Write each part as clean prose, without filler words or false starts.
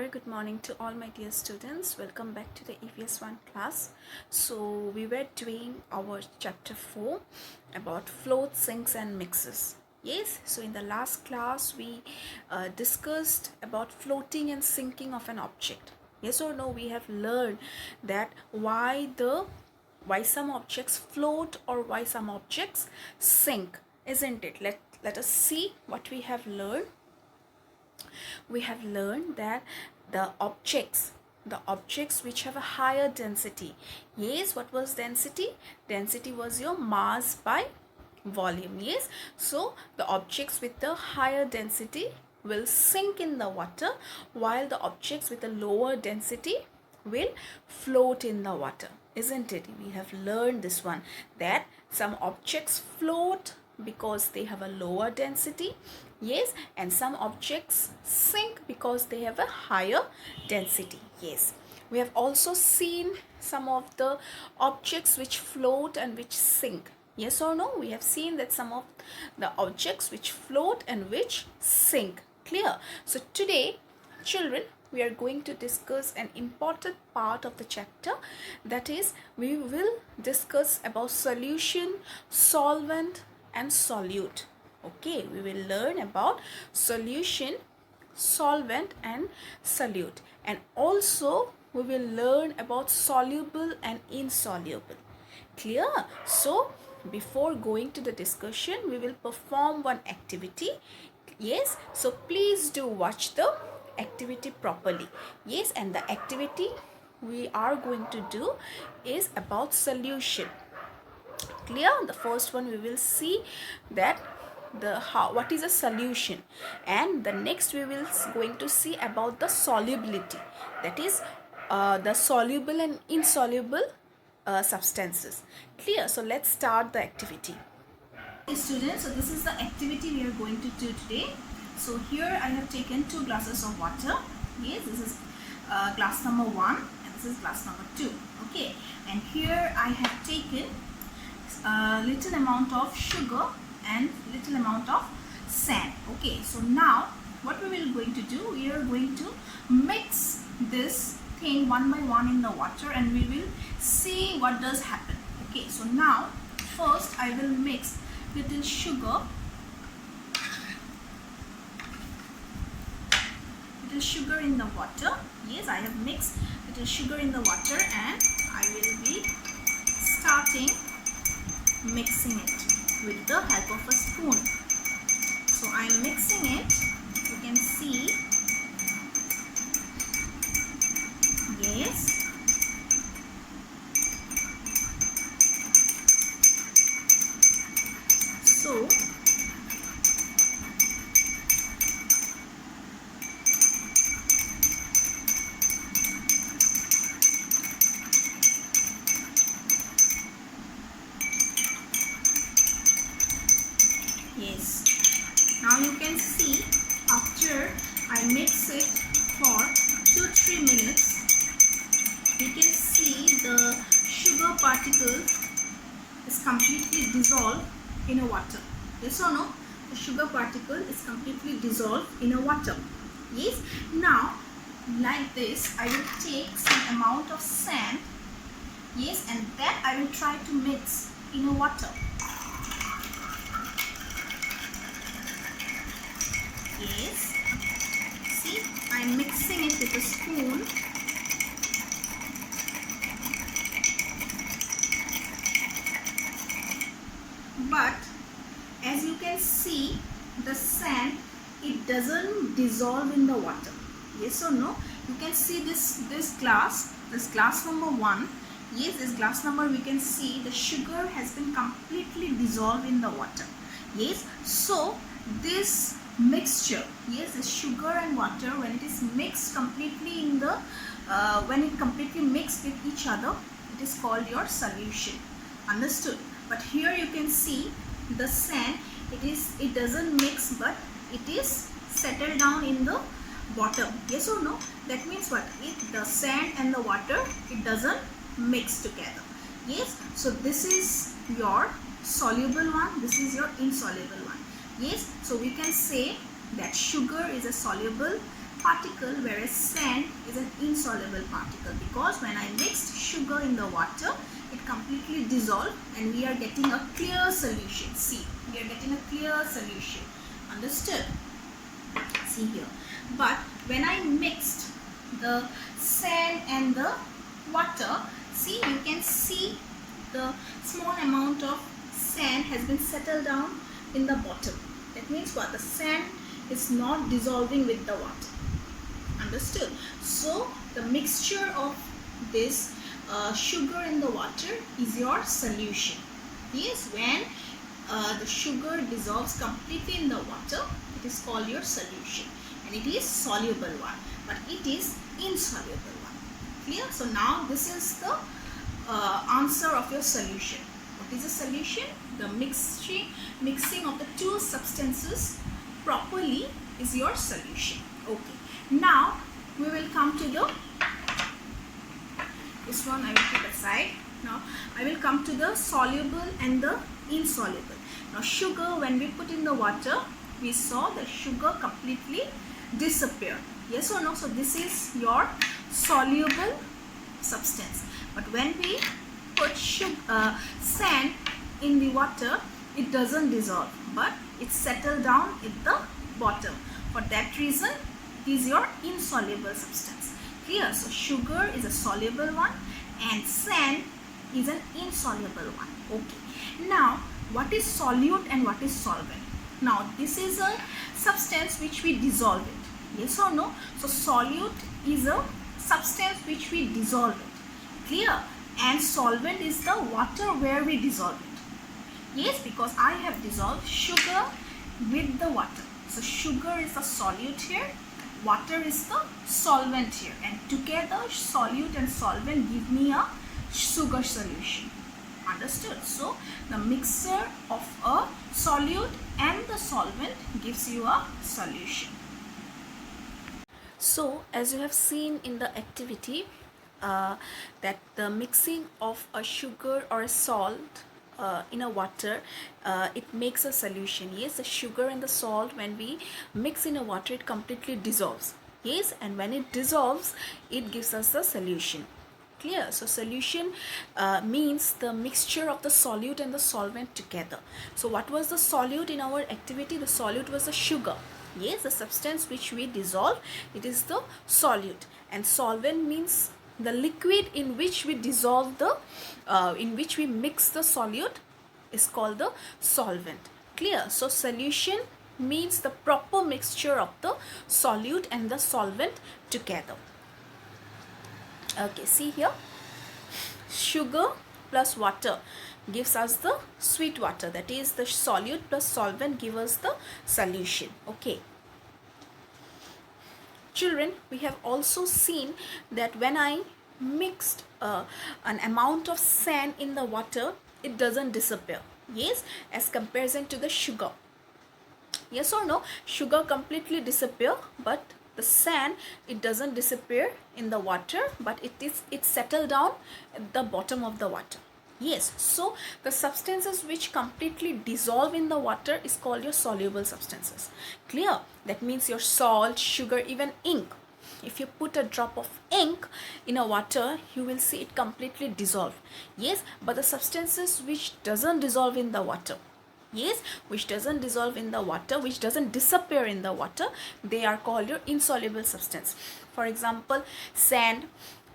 very good morning to all my dear students. Welcome back to the EVS 1 class. So we were doing our chapter 4 about float, sinks and mixes. Yes, so in the last class we discussed about floating and sinking of an object. Yes or no, we have learned that why some objects float or why some objects sink, isn't it? Let us see what we have learned. We have learned that the objects which have a higher density, yes, what was density? Density was your mass by volume. Yes, so the objects with the higher density will sink in the water, while the objects with a lower density will float in the water, isn't it? We have learned this one, that some objects float because they have a lower density, yes, and some objects sink because they have a higher density. Yes, we have also seen some of the objects which float and which sink. Yes or no? We have seen that some of the objects which float and which sink. Clear? So today, children, we are going to discuss an important part of the chapter, that is, we will discuss about solution, solvent and solute. Okay, we will learn about solution, solvent and solute, and also we will learn about soluble and insoluble. Clear? So before going to the discussion, we will perform one activity. Yes, so please do watch the activity properly. Yes, and the activity we are going to do is about solution. Clear? The first one we will see that what is a solution, and the next we will going to see about the solubility, that is the soluble and insoluble substances. Clear? So let's start the activity. Okay, students, so this is the activity we are going to do today. So here I have taken 2 glasses of water. Yes, this is glass number 1 and this is glass number 2. Okay, and here I have taken a little amount of sugar and little amount of sand. Okay, so now what we will going to do, we are going to mix this thing one by one in the water and we will see what does happen. Okay, so now first I will mix little sugar in the water. Yes, I have mixed little sugar in the water and I will be starting mixing it with the help of a spoon. So I am mixing it, you can see. Yes, so yes, now you can see after I mix it for 2-3 minutes, you can see the sugar particle is completely dissolved in a water. Yes or no? The sugar particle is completely dissolved in a water. Yes, now like this I will take some amount of sand. Yes, and that I will try to mix in a water. Yes, see, I am mixing it with a spoon. But as you can see, the sand, it doesn't dissolve in the water. Yes or no? You can see this glass number 1. Yes, this glass number, we can see the sugar has been completely dissolved in the water. Yes, so this mixture, yes, the sugar and water, when it is mixed completely in the when it completely mixed with each other, it is called your solution. Understood? But here you can see the sand, it doesn't mix, but it is settled down in the bottom. Yes or no? That means what? The sand and the water, it doesn't mix together. Yes, so this is your soluble one, this is your insoluble one. Yes, so we can say that sugar is a soluble particle, whereas sand is an insoluble particle, because when I mixed sugar in the water, it completely dissolved and we are getting a clear solution. See, we are getting a clear solution. Understood? See here. But when I mixed the sand and the water, see, you can see the small amount of sand has been settled down in the bottom. That means what? The sand is not dissolving with the water. Understood? So the mixture of this sugar in the water is your solution. Yes, when the sugar dissolves completely in the water, it is called your solution, and it is soluble one, but it is insoluble one. Clear? So now this is the answer of your solution. What is the solution? The mixing of the two substances properly is your solution. Okay. Now we will come to the, this one I will keep aside. Now I will come to the soluble and the insoluble. Now sugar, when we put in the water, we saw the sugar completely disappear. Yes or no? So this is your soluble substance. But when we put sand in the water, it doesn't dissolve, but it settles down at the bottom. For that reason, it is your insoluble substance. Clear? So sugar is a soluble one and sand is an insoluble one. Okay. Now, what is solute and what is solvent? Now, this is a substance which we dissolve it. Yes or no? So solute is a substance which we dissolve it. Clear? And solvent is the water where we dissolve it. Yes, because I have dissolved sugar with the water. So sugar is the solute here, water is the solvent here, and together solute and solvent give me a sugar solution. Understood? So the mixture of a solute and the solvent gives you a solution. So as you have seen in the activity, that the mixing of a sugar or a salt in a water, it makes a solution. Yes, the sugar and the salt, when we mix in a water, it completely dissolves. Yes, and when it dissolves, it gives us a solution. Clear? So solution means the mixture of the solute and the solvent together. So what was the solute in our activity? The solute was the sugar. Yes, the substance which we dissolve, it is the solute. And solvent means the liquid in which we dissolve the, in which we mix the solute is called the solvent. Clear? So solution means the proper mixture of the solute and the solvent together. Okay, see here, sugar plus water gives us the sweet water, that is the solute plus solvent give us the solution. Okay. Children, we have also seen that when I mixed an amount of sand in the water, it doesn't disappear. Yes, as comparison to the sugar. Yes or no? Sugar completely disappear, but the sand, it doesn't disappear in the water, but it settle down at the bottom of the water. Yes, so the substances which completely dissolve in the water is called your soluble substances. Clear? That means your salt, sugar, even ink. If you put a drop of ink in a water, you will see it completely dissolve. Yes, but the substances which doesn't dissolve in the water, yes, which doesn't dissolve in the water, which doesn't disappear in the water, they are called your insoluble substance. For example, sand.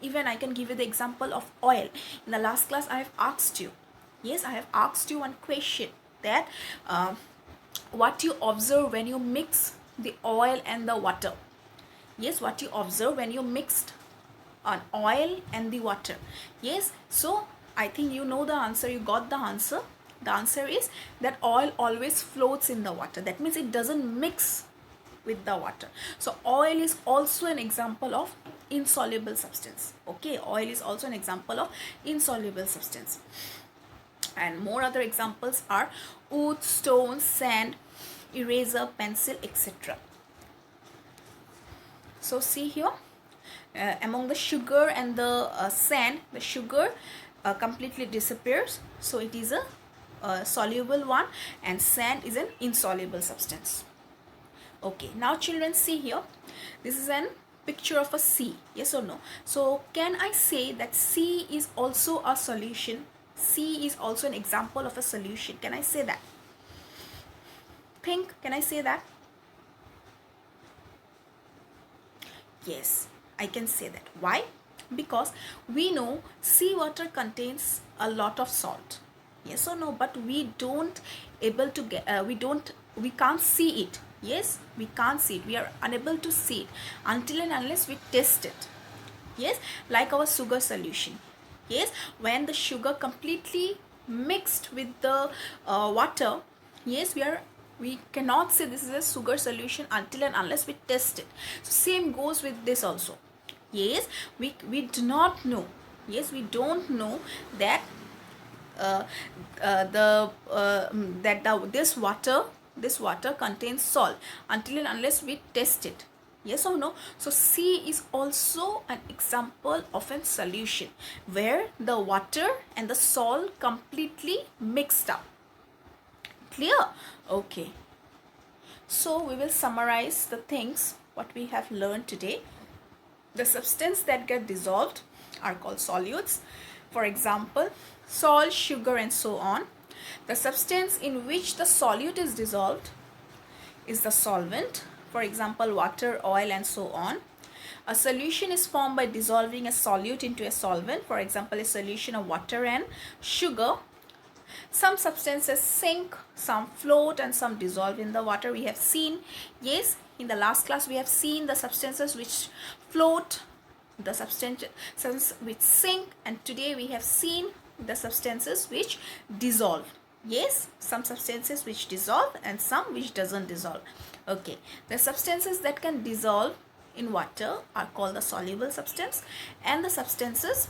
Even I can give you the example of oil. In the last class, I have asked you, yes, I have asked you one question, that what you observe when you mix the oil and the water. Yes, what you observe when you mixed an oil and the water. Yes, so I think you know the answer, you got the answer. The answer is that oil always floats in the water. That means it doesn't mix with the water. So oil is also an example of insoluble substance. Okay, oil is also an example of insoluble substance. And more other examples are wood, stone, sand, eraser, pencil, etc. So see here, among the sugar and the sand, the sugar completely disappears. So it is a soluble one, and sand is an insoluble substance. Okay, now children, see here, this is an picture of a sea, yes or no? So can I say that sea is also a solution? Sea is also an example of a solution. Can I say that? Think, can I say that? Yes, I can say that. Why? Because we know seawater contains a lot of salt, yes or no? But we don't able to get we can't see it. Yes, we can't see it, we are unable to see it until and unless we test it. Yes, like our sugar solution. Yes, when the sugar completely mixed with the water, yes, we cannot say this is a sugar solution until and unless we test it. So same goes with this also. Yes, we do not know. Yes, we don't know that uh, this water contains salt until and unless we test it. Yes or no? So C is also an example of a solution where the water and the salt completely mixed up. Clear? Okay. So we will summarize the things what we have learned today. The substance that get dissolved are called solutes. For example, salt, sugar, and so on. The substance in which the solute is dissolved is the solvent. For example, water, oil, and so on. A solution is formed by dissolving a solute into a solvent. For example, a solution of water and sugar. Some substances sink, some float, and some dissolve in the water. We have seen, yes, in the last class we have seen the substances which float, the substances which sink, and today we have seen the substances which dissolve. Yes, some substances which dissolve and some which doesn't dissolve. Okay, the substances that can dissolve in water are called the soluble substance, and the substances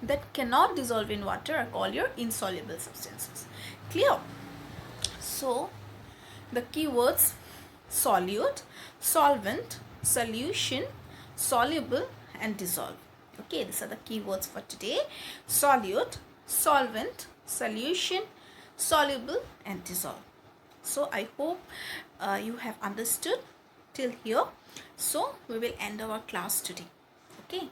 that cannot dissolve in water are called your insoluble substances. Clear? So the keywords: solute, solvent, solution, soluble, and dissolve. Okay, these are the keywords for today: solute, solvent, solution, soluble, and dissolve. So I hope you have understood till here. So we will end our class today. Okay.